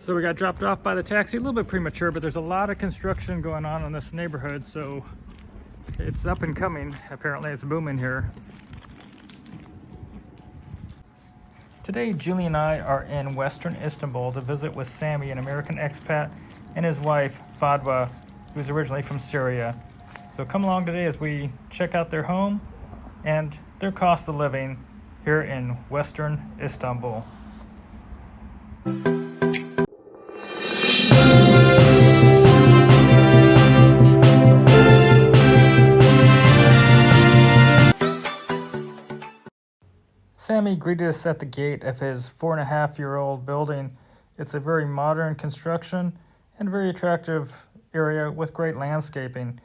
So we got dropped off by the taxi, a little bit premature, but there's a lot of construction going on in this neighborhood, so it's up and coming. Apparently it's booming here. Today, Julie and I are in Western Istanbul to visit with Sammy, an American expat, and his wife, Fadwa, who's originally from Syria. So come along today as we check out their home and their cost of living here in Western Istanbul. Sammy greeted us at the gate of his 4.5-year-old building. It's a very modern construction and very attractive area with great landscaping.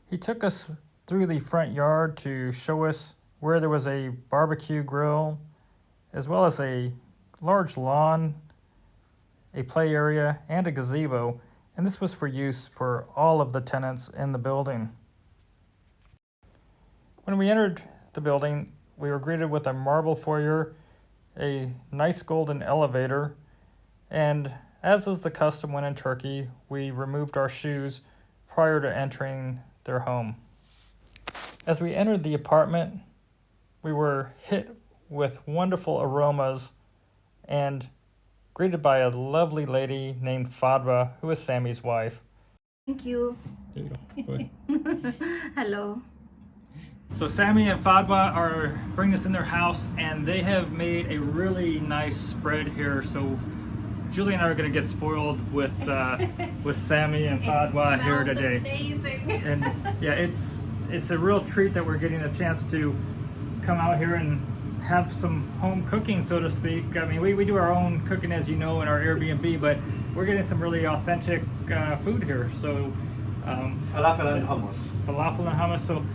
He took us through the front yard to show us where there was a barbecue grill, as well as a large lawn, a play area, and a gazebo, and this was for use for all of the tenants in the building. When we entered the building, we were greeted with a marble foyer, a nice golden elevator, and as is the custom when in Turkey, we removed our shoes prior to entering their home. As we entered the apartment, we were hit with wonderful aromas and greeted by a lovely lady named Fadwa, who is Sammy's wife. Thank you. There you go. Hello. So Sammy and Fadwa are bringing us in their house, and they have made a really nice spread here. So Julie and I are going to get spoiled with Sammy and Fadwa here today. Amazing. And yeah, it's a real treat that we're getting a chance to come out here and have some home cooking, so to speak. I mean, we do our own cooking, as you know, in our Airbnb, but we're getting some really authentic food here. So falafel and hummus. Falafel and hummus. So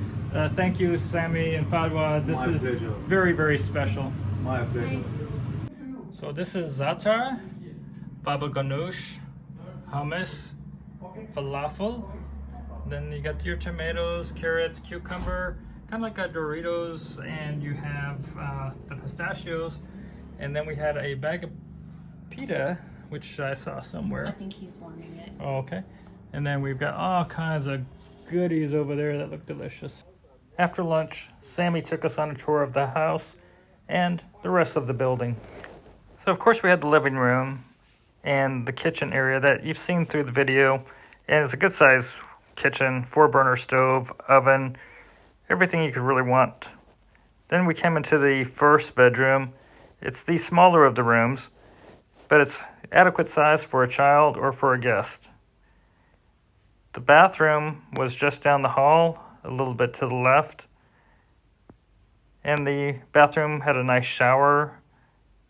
thank you, Sammy and Fadwa. This is pleasure. very, very special. My pleasure. So this is za'atar, baba ganoush, hummus, falafel. Then you got your tomatoes, carrots, cucumber, kind of like a Doritos, and you have the pistachios. And then we had a bag of pita, which I saw somewhere. I think he's wanting it. Oh, okay. And then we've got all kinds of goodies over there that look delicious. After lunch, Sammy took us on a tour of the house and the rest of the building. So of course we had the living room and the kitchen area that you've seen through the video. And it's a good size kitchen, 4-burner stove, oven, everything you could really want. Then we came into the first bedroom. It's the smaller of the rooms, but it's adequate size for a child or for a guest. The bathroom was just down the hall, a little bit to the left. And the bathroom had a nice shower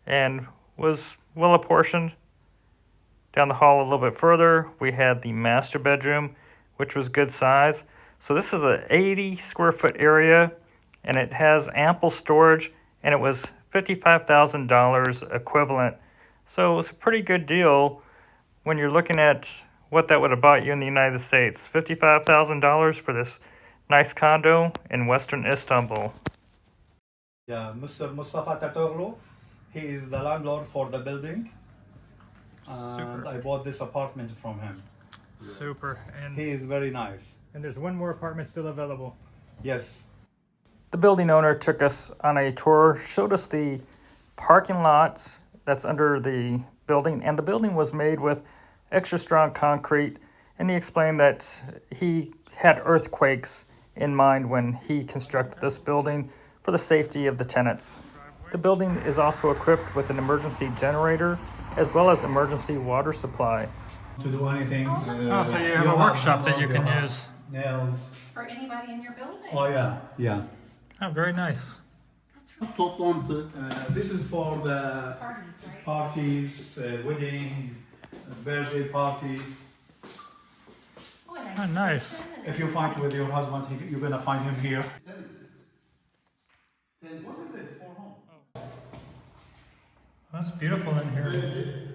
and was well apportioned. Down the hall a little bit further, we had the master bedroom, which was good size. So this is a 80 square foot area, and it has ample storage, and it was $55,000 equivalent. So it was a pretty good deal when you're looking at what that would have bought you in the United States. $55,000 for this nice condo in Western Istanbul. Yeah, Mr. Mustafa Tatoglu, he is the landlord for the building. Super. And I bought this apartment from him. Super. And He is very nice. there's one more apartment still available. Yes. The building owner took us on a tour, showed us the parking lot that's under the building, and the building was made with extra strong concrete, and he explained that he had earthquakes in mind when he constructed this building for the safety of the tenants. The building is also equipped with an emergency generator as well as emergency water supply. To do anything. Oh, so you have a workshop that you can use. Nails. For anybody in your building. Oh yeah, yeah. Oh, very nice. That's really Toplantı. This is for the parties, right? parties, wedding, birthday party. Oh, and Oh, nice. If you fight with your husband, you're gonna find him here. That's beautiful in here.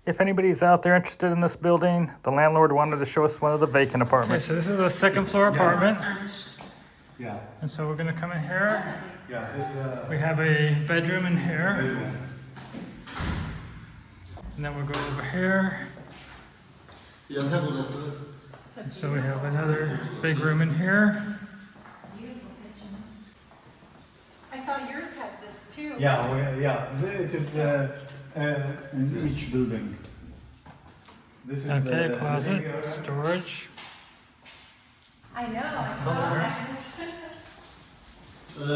If anybody's out there interested in this building, the landlord wanted to show us one of the vacant apartments. Okay, so this is a second floor apartment. Yeah. And so we're gonna come in here. Yeah, this is We have a bedroom in here, bedroom. and then we'll go over here. Yatak odası. So we have another big room in here. Beautiful kitchen. I saw yours has this too. Yeah. It is in each building. This is Okay, the closet, living area. storage. I know, I saw that. Eee, So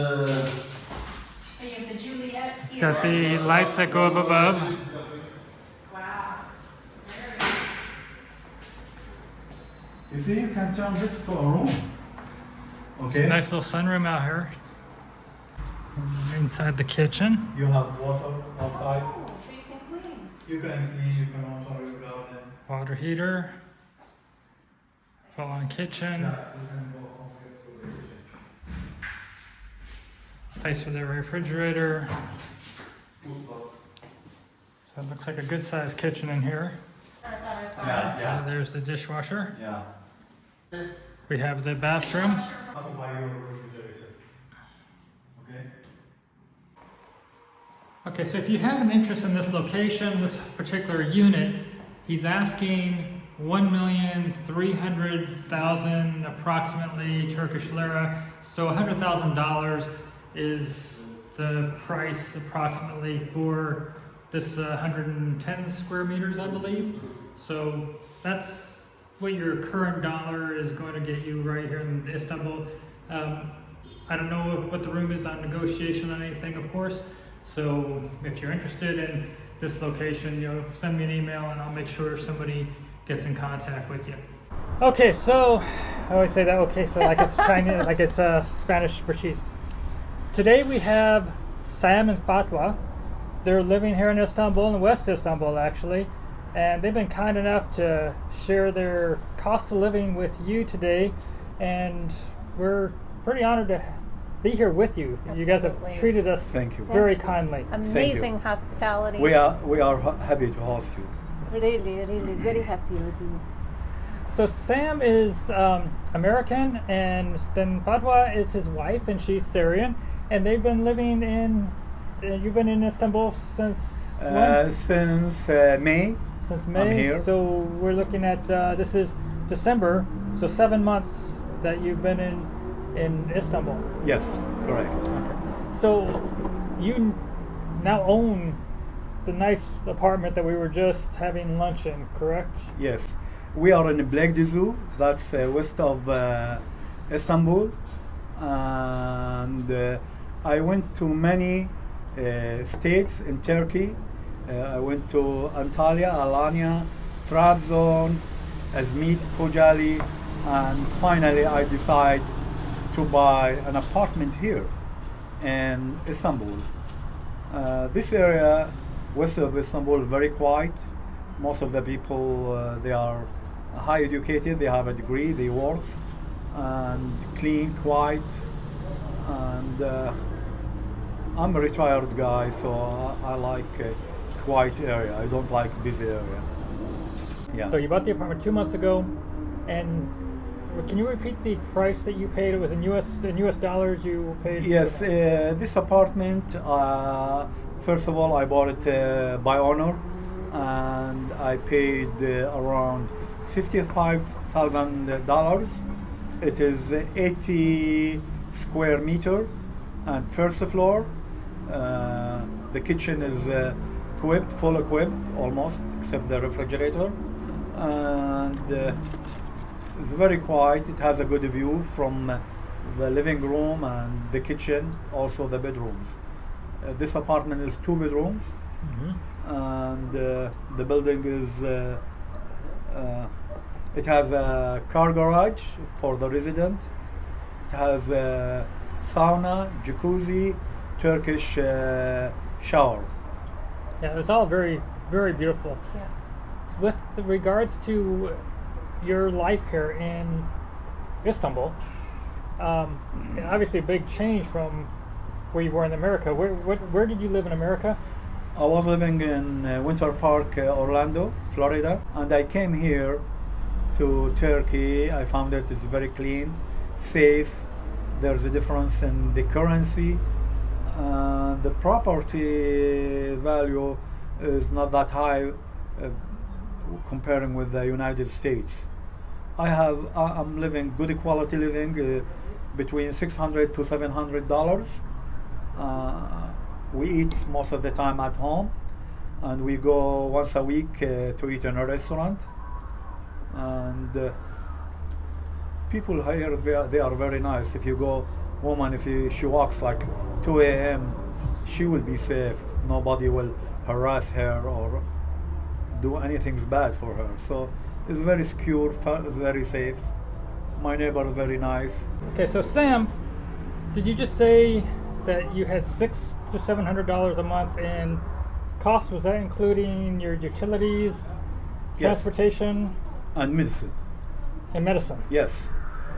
you have the Juliet. It's got the lights that go up above. Wow. You see, you can turn this to a room. It's Okay. a nice little sunroom out here. Inside the kitchen. You have water outside. Oh, so you can clean. You can clean. You can water your garden. Water heater. Full on kitchen. Yeah, you can go home to the kitchen. Place for the refrigerator. So it looks like a good sized kitchen in here. I thought I saw Yeah. There's the dishwasher. Yeah. We have the bathroom. How to buy your refrigerator? Okay. Okay, so if you have an interest in this location, this particular unit, he's asking 1,300,000 approximately Turkish Lira. So $100,000 is the price approximately for this 110 square meters, I believe. So that's what your current dollar is going to get you right here in Istanbul. I don't know what the room is on negotiation on anything, of course. So if you're interested in this location, send me an email and I'll make sure somebody gets in contact with you. Okay, so I always say that. Okay, so like it's Chinese, like it's Spanish for cheese. Today we have Sam and Fadwa. They're living here in Istanbul, in West Istanbul actually, and they've been kind enough to share their cost of living with you today, and we're pretty honored to be here with you. You guys have Absolutely. treated us Thank you. very kindly. Amazing hospitality. We are happy to host you. really very happy with you. So Sam is American, and then Fadwa is his wife, and she's Syrian, and they've been living in. You've been in Istanbul since when? Since May. Since I'm May. here. So we're looking at this is December, so 7 months that you've been in Istanbul. Yes, correct. Okay. So you now own the nice apartment that we were just having lunch in, correct? Yes, we are in Blackduzu, that's west of Istanbul, and I went to many states in Turkey. I went to Antalya, Alanya, Trabzon, Izmit, Kocaeli, and finally I decided to buy an apartment here in Istanbul. This area west of Istanbul is very quiet. Most of the people they are high educated, they have a degree, they work, and clean, quiet, and I'm a retired guy, so I like a quiet area. I don't like busy area. Yeah. So you bought the apartment 2 months ago, and can you repeat the price that you paid? It was in US dollars you paid? Yes, this apartment, first of all, I bought it by owner, and I paid around $55,000. It is 80 square meter, and first floor. The kitchen is equipped, full equipped, almost, except the refrigerator, and it's very quiet. It has a good view from the living room and the kitchen, also the bedrooms. This apartment is 2 bedrooms, and the building is it has a car garage for the resident. It has a sauna, jacuzzi, Turkish shower. Yeah, it's all very, very beautiful. Yes. With regards to your life here in Istanbul, obviously a big change from where you were in America. Where did you live in America? I was living in Winter Park, Orlando, Florida, and I came here to Turkey. I found that it's very clean, safe. There's a difference in the currency. The property value is not that high comparing with the United States. I'm living good quality living between $600 to $700. We eat most of the time at home, and we go once a week to eat in a restaurant. And people here, they are very nice. If you go, woman, she walks like 2 a.m., she will be safe. Nobody will harass her or do anything bad for her. So it's very secure, very safe. My neighbor is very nice. Okay, so Sam, did you just say that you had $600 to $700 a month in costs? Was that including your utilities, Yes. transportation, And medicine, and medicine? yes.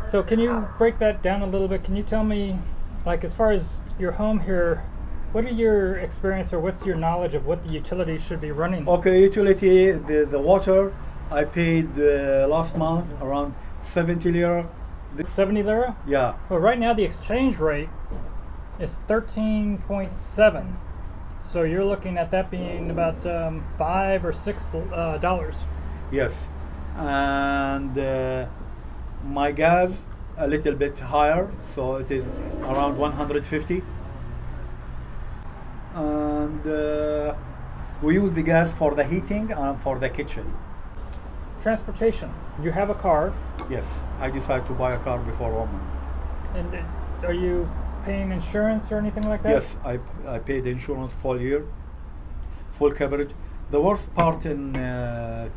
So can you break that down a little bit? Can you tell me, like, as far as your home here, what are your experience or what's your knowledge of what the utilities should be running? Okay, utility, the water, I paid last month around 70 lira. 70 lira? Yeah, Well, right now the exchange rate is 13.7. So you're looking at that being about $5 or $6. yes. And my gas a little bit higher, so it is around 150. And we use the gas for the heating and for the kitchen. Transportation. You have a car, Yes, I decided to buy a car before 1 month. and are you paying insurance or anything like that? Yes, I paid insurance full year, full coverage. The worst part in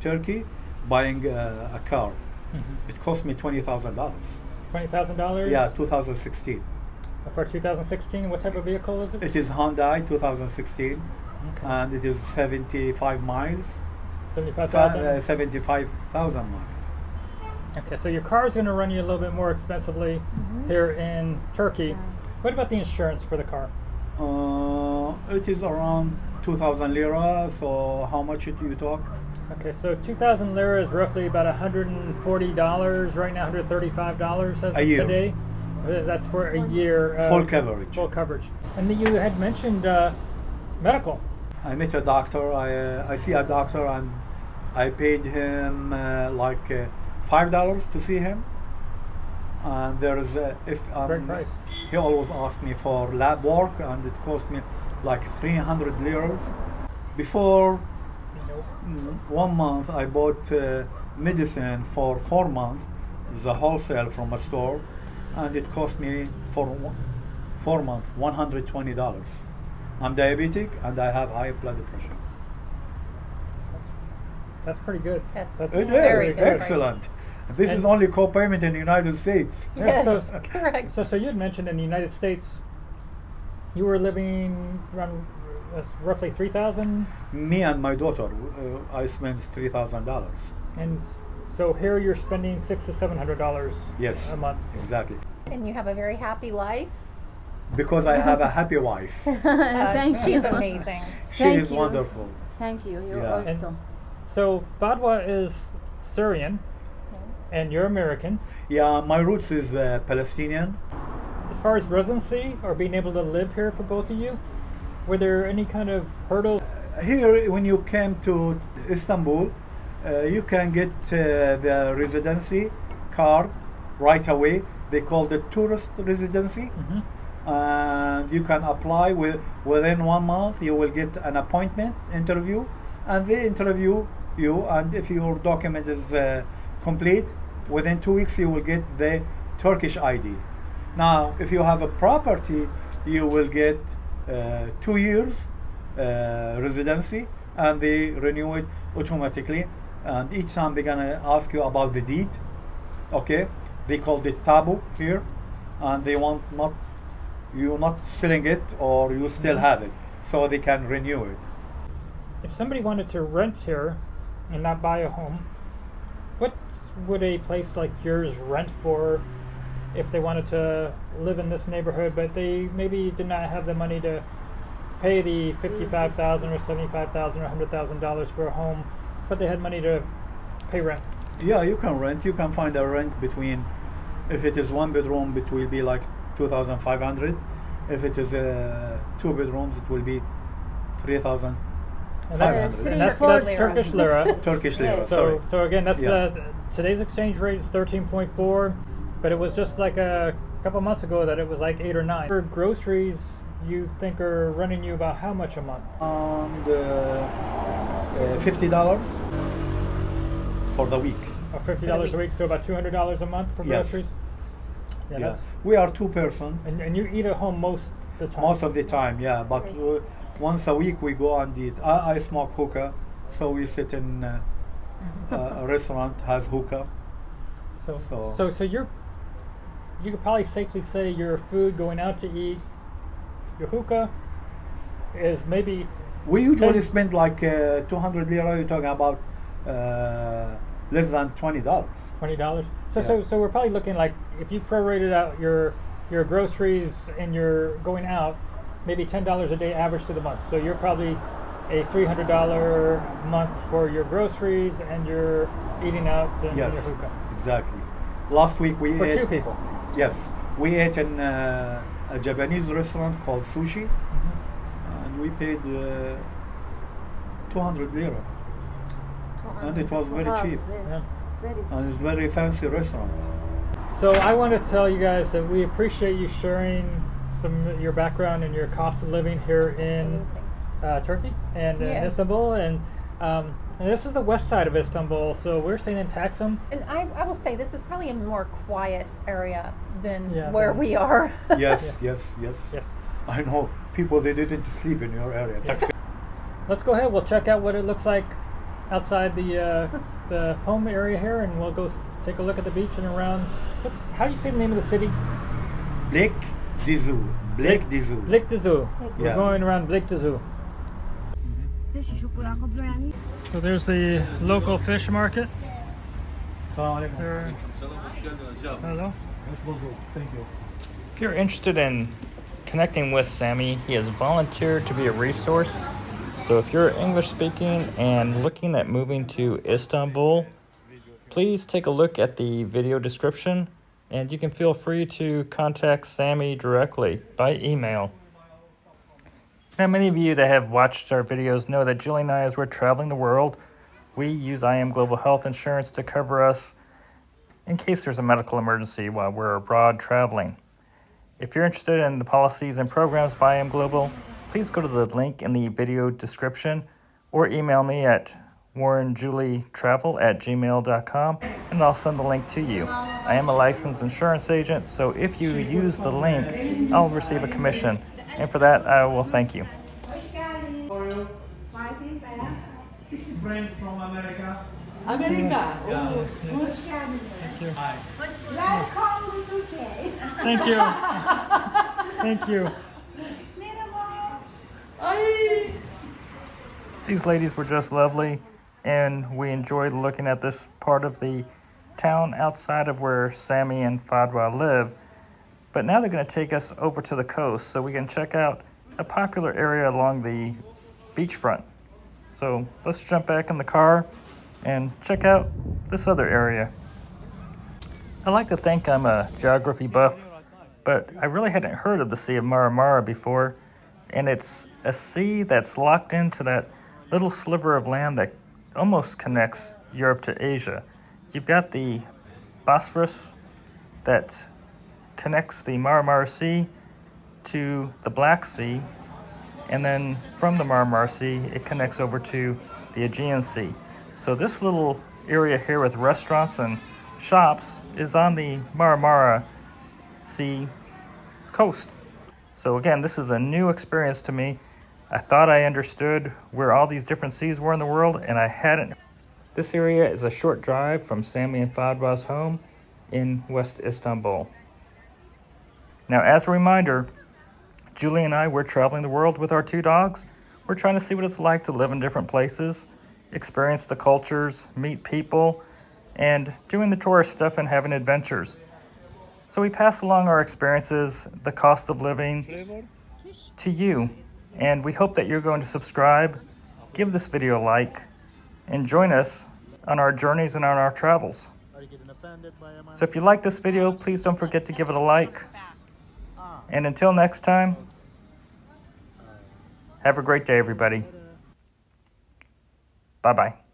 Turkey, buying a car, Mhm. it cost me $20,000. $20,000? Yeah, 2016. For 2016, what type of vehicle is it? It is Hyundai 2016, Okay. and it is 75 miles, 75,000? 75,000 miles. Okay, so your car is going to run you a little bit more expensively here in Turkey. What about the insurance for the car? It is around 2,000 lira. So how much do you talk? Okay, so 2,000 lira is roughly about $140 right now, $135 as A of year. today. That's for a year. Full coverage. Full coverage. And then you had mentioned medical. I met a doctor. I see a doctor, and I paid him like $5 to see him. And there is if Great price. he always asked me for lab work, and it cost me like 300 liras. Before 1 month, I bought medicine for 4 months. It's a wholesale from a store, and it cost me for 4 months $120. I'm diabetic and I have high blood pressure. That's pretty good. That's It very is good excellent. This is And- only co-payment in the United States. Yes, So- correct. So you had mentioned in the United States, you were living around roughly 3,000, Me and my daughter, I spent $3,000. and so here you're spending $600 to $700 Yes, a month. exactly. And you have a very happy life. Because I have a happy wife. Thank She's you. amazing. She Thank is you. wonderful. Thank you. You're Yeah. And- awesome. So Fadwa is Syrian, and you're American. Yeah, my roots is Palestinian. As far as residency or being able to live here for both of you, were there any kind of hurdles? Here, when you came to Istanbul, you can get the residency card right away. They call it tourist residency. Mhm. And you can apply within 1 month. You will get an appointment interview, and they interview you. And if your document is complete, within 2 weeks you will get the Turkish ID. Now, if you have a property, you will get 2 years residency, and they renew it automatically. And each time they're gonna ask you about the deed. Okay, they call it tabu here, and they want not you not selling it, or you still have it, so they can renew it. If somebody wanted to rent here and not buy a home, what would a place like yours rent for if they wanted to live in this neighborhood, but they maybe did not have the money to pay the $55,000 or $75,000 or $100,000 for a home, but they had money to pay rent? Yeah, you can rent. You can find a rent between, if it is 1 bedroom, it will be like 2,500. If it is 2 bedrooms, it will be 3,000 And that's, 500. and that's Turkish Turkish lira. lira. Turkish lira. Yes. Sorry. So again, that's Yeah. today's exchange rate is 13.4, but it was just like a couple months ago that it was like 8 or 9. For groceries, you think are running you about how much a month? And $50 for the week. Or $50 a week, so about $200 a month for Yes. groceries. Yeah, Yeah. that's We are 2 person and you eat at home most of the time. most of the time, yeah. But once a week we go and eat. I smoke hookah, so we sit in a restaurant has hookah. So you could probably safely say your food going out to eat, your hookah is maybe We usually 10 spend like 200 lira. You're talking about less than $20. $20. So Yeah. so we're probably looking like if you prorated out your groceries and your going out, maybe $10 a day average through the month. So you're probably a $300 month for your groceries and your eating out and your Yes, hookah exactly. Last week we for ate. 2 people. Yes, we ate in a Japanese restaurant called Sushi, and we paid 200 lira, and it was very Wow, cheap, yes, Yeah. very and it's very fancy restaurant. So I want to tell you guys that we appreciate you sharing your background and your cost of living here in Turkey and Yes. Istanbul, and this is the west side of Istanbul. So we're staying in Taksim. And I will say this is probably a more quiet area than Yeah, where but- we are. Yes, yes. Yes. I know people they didn't sleep in your area. Let's go ahead. We'll check out what it looks like outside the home area here, and we'll go take a look at the beach and around. How do you say the name of the city? Blake Dizu. Blake Dizu. Blikdüzü. We're Yeah. going around Blikdüzü. So there's the local fish market. There- Hello. Thank you. If you're interested in connecting with Sammy, he has volunteered to be a resource. So if you're English speaking and looking at moving to Istanbul, please take a look at the video description and you can feel free to contact Sammy directly by email. Now, many of you that have watched our videos know that Julie and I, as we're traveling the world, we use IM Global Health Insurance to cover us in case there's a medical emergency while we're abroad traveling. If you're interested in the policies and programs by IM Global, please go to the link in the video description or email me at warrenjulietravel@gmail.com and I'll send the link to you. I am a licensed insurance agent, so if you use the link, I'll receive a commission. And for that, I will thank you. Friend from America. Amerika. Yeah. Oo, good. Thank you. Hi. Welcome to Turkey. Thank you. Thank you. Merhaba. Ay. These ladies were just lovely, and we enjoyed looking at this part of the town outside of where Sammy and Fadwa live. But now they're going to take us over to the coast so we can check out a popular area along the beachfront. So let's jump back in the car and check out this other area. I like to think I'm a geography buff, but I really hadn't heard of the Sea of Marmara before, and it's a sea that's locked into that little sliver of land that almost connects Europe to Asia. You've got the Bosphorus that connects the Marmara Sea to the Black Sea, and then from the Marmara Sea, it connects over to the Aegean Sea. So this little area here with restaurants and shops is on the Marmara Sea coast. So again, this is a new experience to me. I thought I understood where all these different seas were in the world, and I hadn't. This area is a short drive from Sammy and Fadwa's home in West Istanbul. Now, as a reminder, Julie and I, we're traveling the world with our 2 dogs. We're trying to see what it's like to live in different places, experience the cultures, meet people, and doing the tourist stuff and having adventures. So we pass along our experiences, the cost of living, to you. And we hope that you're going to subscribe, give this video a like, and join us on our journeys and on our travels. So if you like this video, please don't forget to give it a like. And until next time, Have a great day, everybody. Bye-bye.